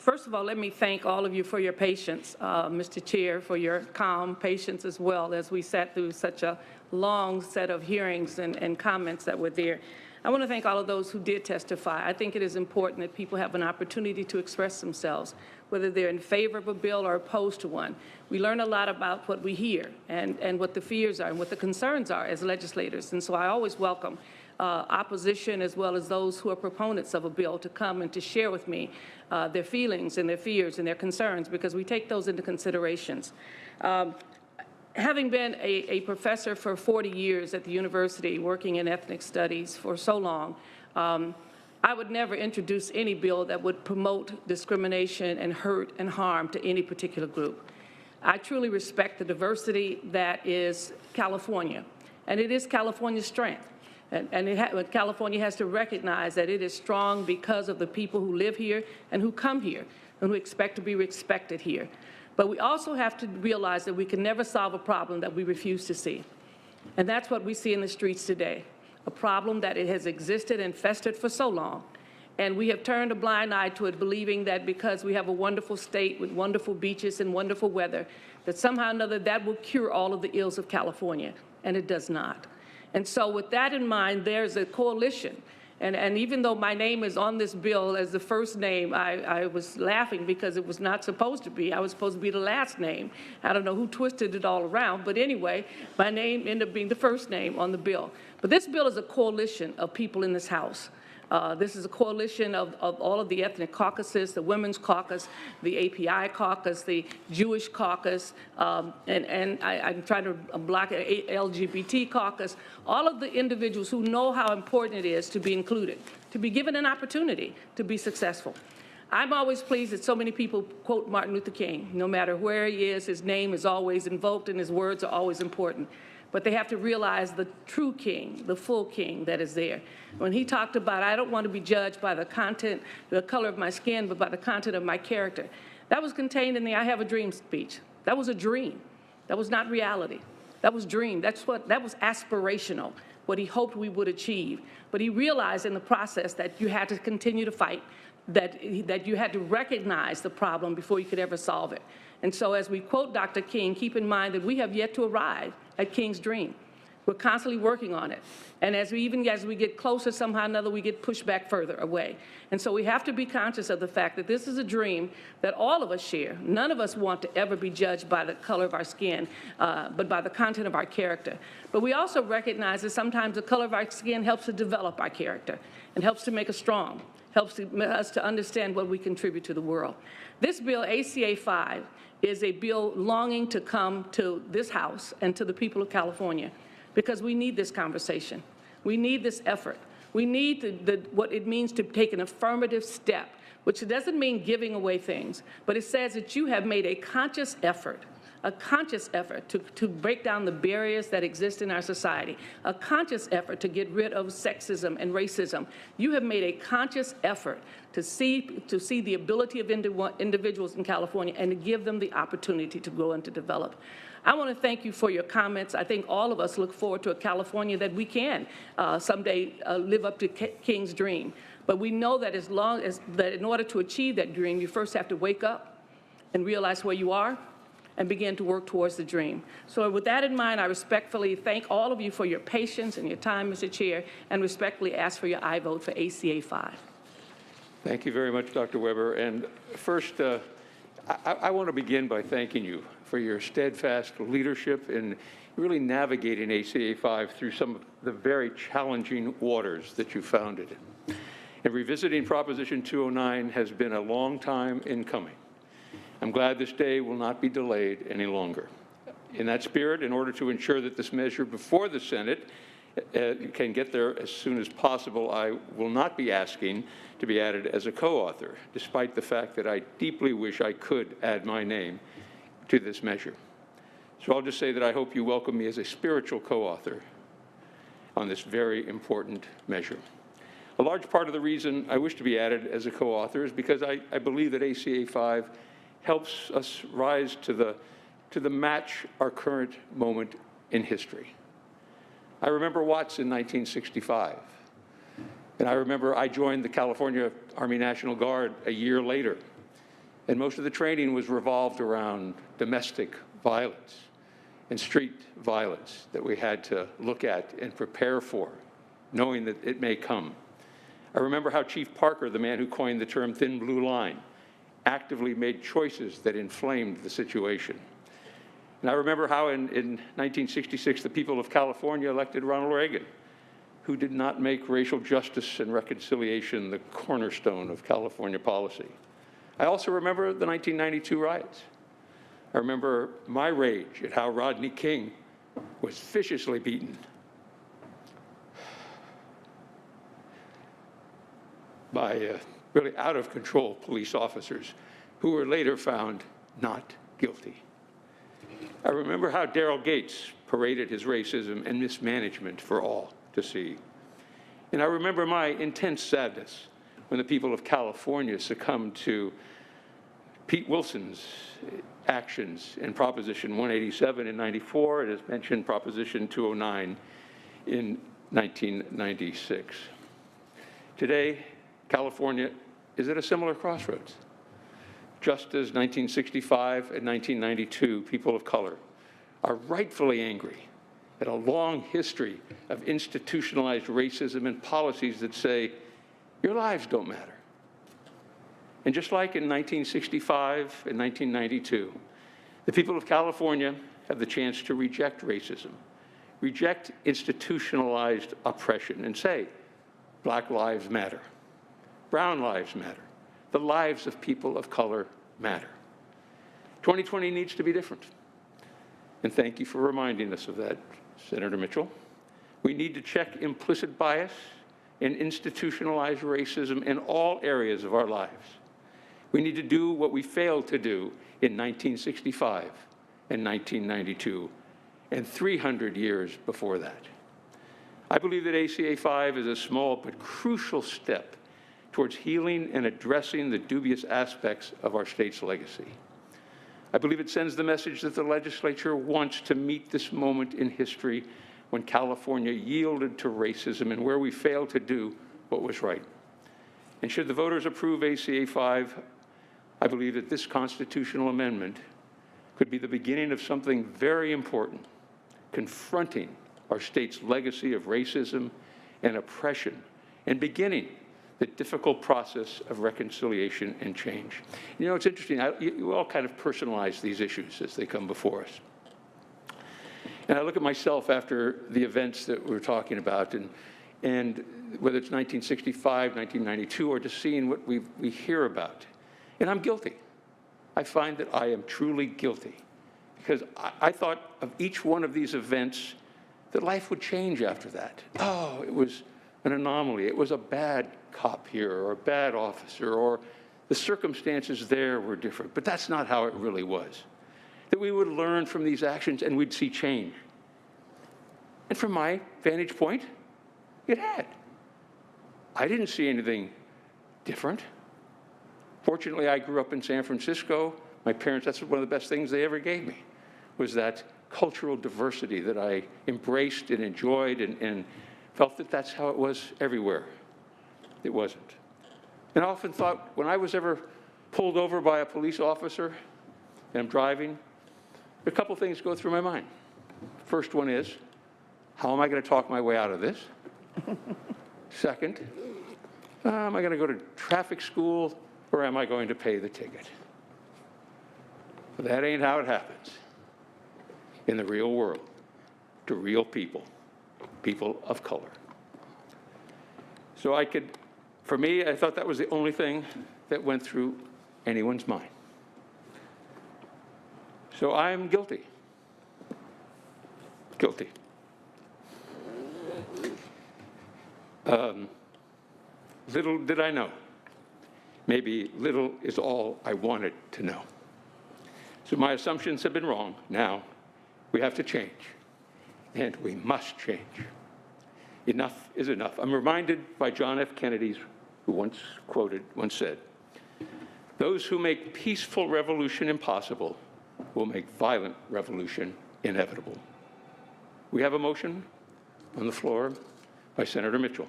First of all, let me thank all of you for your patience, Mr. Chair, for your calm patience as well as we sat through such a long set of hearings and comments that were there. I want to thank all of those who did testify. I think it is important that people have an opportunity to express themselves, whether they're in favor of a bill or opposed to one. We learn a lot about what we hear and what the fears are and what the concerns are as legislators. And so I always welcome opposition as well as those who are proponents of a bill to come and to share with me their feelings and their fears and their concerns, because we take those into considerations. Having been a professor for 40 years at the university, working in ethnic studies for so long, I would never introduce any bill that would promote discrimination and hurt and harm to any particular group. I truly respect the diversity that is California, and it is California's strength. And California has to recognize that it is strong because of the people who live here and who come here and who expect to be respected here. But we also have to realize that we can never solve a problem that we refuse to see. And that's what we see in the streets today, a problem that it has existed and festered for so long. And we have turned a blind eye to it, believing that because we have a wonderful state with wonderful beaches and wonderful weather, that somehow or another that will cure all of the ills of California, and it does not. And so with that in mind, there's a coalition. And even though my name is on this bill as the first name, I was laughing because it was not supposed to be. I was supposed to be the last name. I don't know who twisted it all around, but anyway, my name ended up being the first name on the bill. But this bill is a coalition of people in this House. This is a coalition of all of the ethnic caucuses, the Women's Caucus, the API Caucus, the Jewish Caucus, and I'm trying to block LGBT Caucus, all of the individuals who know how important it is to be included, to be given an opportunity to be successful. I'm always pleased that so many people quote Martin Luther King. No matter where he is, his name is always invoked and his words are always important. But they have to realize the true king, the full king that is there. When he talked about, I don't want to be judged by the content, the color of my skin, but by the content of my character. That was contained in the I Have a Dream speech. That was a dream. That was not reality. That was dream. That was aspirational, what he hoped we would achieve. But he realized in the process that you had to continue to fight, that you had to recognize the problem before you could ever solve it. And so as we quote Dr. King, keep in mind that we have yet to arrive at King's dream. We're constantly working on it. And even as we get closer, somehow or another, we get pushed back further away. And so we have to be conscious of the fact that this is a dream that all of us share. None of us want to ever be judged by the color of our skin, but by the content of our character. But we also recognize that sometimes the color of our skin helps to develop our character and helps to make us strong, helps us to understand what we contribute to the world. This bill, ACA 5, is a bill longing to come to this House and to the people of California, because we need this conversation. We need this effort. We need what it means to take an affirmative step, which doesn't mean giving away things, but it says that you have made a conscious effort to break down the barriers that exist in our society, a conscious effort to get rid of sexism and racism. You have made a conscious effort to see the ability of individuals in California and to give them the opportunity to grow and to develop. I want to thank you for your comments. I think all of us look forward to a California that we can someday live up to King's dream. But we know that that in order to achieve that dream, you first have to wake up and realize where you are and begin to work towards the dream. So with that in mind, I respectfully thank all of you for your patience and your time, Mr. Chair, and respectfully ask for your aye vote for ACA 5. Thank you very much, Dr. Weber. And first, I want to begin by thanking you for your steadfast leadership in really navigating ACA 5 through some of the very challenging waters that you found it in. And revisiting Proposition 209 has been a long time in coming. I'm glad this day will not be delayed any longer. In that spirit, in order to ensure that this measure before the Senate can get there as soon as possible, I will not be asking to be added as a co-author, despite the fact that I deeply wish I could add my name to this measure. So I'll just say that I hope you welcome me as a spiritual co-author on this very important measure. A large part of the reason I wish to be added as a co-author is because I believe that ACA 5 helps us rise to the match our current moment in history. I remember Watts in 1965, and I remember I joined the California Army National Guard a year later. And most of the training was revolved around domestic violence and street violence that we had to look at and prepare for, knowing that it may come. I remember how Chief Parker, the man who coined the term thin blue line, actively made choices that inflamed the situation. And I remember how in 1966, the people of California elected Ronald Reagan, who did not make racial justice and reconciliation the cornerstone of California policy. I also remember the 1992 riots. I remember my rage at how Rodney King was viciously beaten by really out-of-control police officers who were later found not guilty. I remember how Daryl Gates paraded his racism and mismanagement for all to see. And I remember my intense sadness when the people of California succumbed to Pete Wilson's actions in Proposition 187 in 94, and as mentioned, Proposition 209 in 1996. Today, California is at a similar crossroads. Just as 1965 and 1992, people of color are rightfully angry at a long history of institutionalized racism and policies that say, your lives don't matter. And just like in 1965 and 1992, the people of California have the chance to reject racism, reject institutionalized oppression, and say, Black lives matter, brown lives matter, the lives of people of color matter. 2020 needs to be different. And thank you for reminding us of that, Senator Mitchell. We need to check implicit bias and institutionalized racism in all areas of our lives. We need to do what we failed to do in 1965 and 1992 and 300 years before that. I believe that ACA 5 is a small but crucial step towards healing and addressing the dubious aspects of our state's legacy. I believe it sends the message that the legislature wants to meet this moment in history when California yielded to racism and where we failed to do what was right. And should the voters approve ACA 5, I believe that this constitutional amendment could be the beginning of something very important, confronting our state's legacy of racism and oppression, and beginning the difficult process of reconciliation and change. You know, it's interesting, you all kind of personalize these issues as they come before us. And I look at myself after the events that we're talking about, and whether it's 1965, 1992, or just seeing what we hear about. And I'm guilty. I find that I am truly guilty, because I thought of each one of these events that life would change after that. Oh, it was an anomaly. It was a bad cop here, or a bad officer, or the circumstances there were different. But that's not how it really was. That we would learn from these actions and we'd see change. And from my vantage point, it had. I didn't see anything different. Fortunately, I grew up in San Francisco. My parents, that's one of the best things they ever gave me, was that cultural diversity that I embraced and enjoyed, and felt that that's how it was everywhere. It wasn't. And I often thought, when I was ever pulled over by a police officer and I'm driving, a couple things go through my mind. First one is, how am I going to talk my way out of this? Second, am I going to go to traffic school, or am I going to pay the ticket? But that ain't how it happens in the real world, to real people, people of color. So for me, I thought that was the only thing that went through anyone's mind. So I'm guilty. Guilty. Little did I know. Maybe little is all I wanted to know. So my assumptions have been wrong. Now we have to change, and we must change. Enough is enough. I'm reminded by John F. Kennedy, who once said, "Those who make peaceful revolution impossible will make violent revolution inevitable." We have a motion on the floor by Senator Mitchell.